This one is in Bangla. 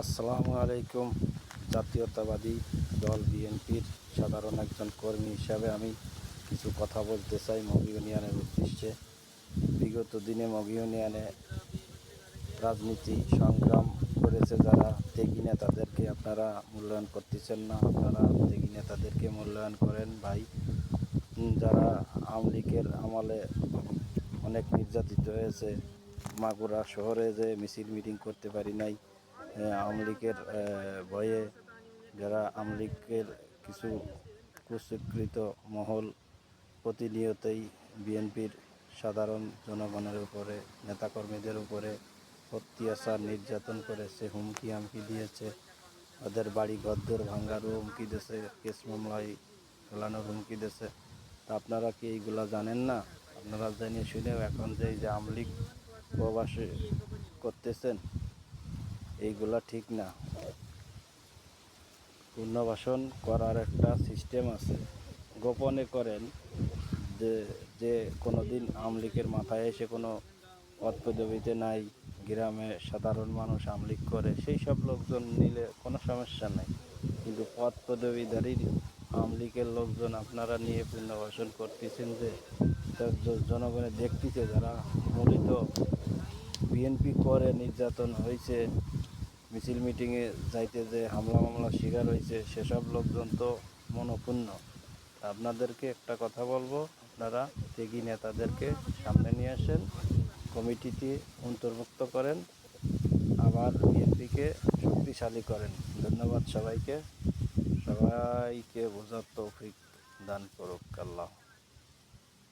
আসসালামু আলাইকুম। জাতীয়তাবাদী দল বিএনপির সাধারণ একজন কর্মী হিসাবে আমি কিছু কথা বলতে চাই মগ ইউনিয়নের উদ্দেশ্যে। বিগত দিনে মগ ইউনিয়নে রাজনীতি সংগ্রাম করেছে যারা, ত্যাগী নেতাদেরকে আপনারা মূল্যায়ন করতেছেন না। আপনারা ত্যাগী নেতাদেরকে মূল্যায়ন করেন ভাই। যারা আওয়ামী লীগের আমলে অনেক নির্যাতিত হয়েছে, মাগুরা শহরে যে মিছিল মিটিং করতে পারি নাই আওয়ামী লীগের ভয়ে, যারা আওয়ামী লীগের কিছু কুস্বীকৃত মহল প্রতিনিয়তই বিএনপির সাধারণ জনগণের উপরে, নেতাকর্মীদের উপরে অত্যাচার নির্যাতন করেছে, হুমকি হামকি দিয়েছে, ওদের বাড়ি ঘরদোর ভাঙ্গারও হুমকি দিয়েছে, কেস মামলায় ফেলানোর হুমকি দিয়েছে। তা আপনারা কি এইগুলা জানেন না? আপনারা জেনে শুনেও এখন যে আওয়ামী লীগ প্রবাসী করতেছেন, এইগুলা ঠিক না। পুনর্বাসন করার একটা সিস্টেম আছে, গোপনে করেন। যে কোনো দিন আওয়ামী লীগের মাথায় এসে কোনো পদ পদবিতে নাই, গ্রামে সাধারণ মানুষ আওয়ামী লীগ করে, সেই সব লোকজন নিলে কোনো সমস্যা নাই। কিন্তু পদ পদবিধারী আওয়ামী লীগের লোকজন আপনারা নিয়ে পুনর্বাসন করতেছেন, যে জনগণে দেখতেছে যারা মূলত বিএনপি করে নির্যাতন হয়েছে, মিছিল মিটিংয়ে যাইতে যে হামলা মামলার শিকার হয়েছে, সেসব লোকজন তো মনক্ষুণ্ণ। আপনাদেরকে একটা কথা বলবো, আপনারা ত্যাগী নেতাদেরকে সামনে নিয়ে আসেন, কমিটিতে অন্তর্ভুক্ত করেন, আবার বিএনপিকে শক্তিশালী করেন। ধন্যবাদ সবাইকে। সবাইকে বোঝার তৌফিক দান করুক আল্লাহ।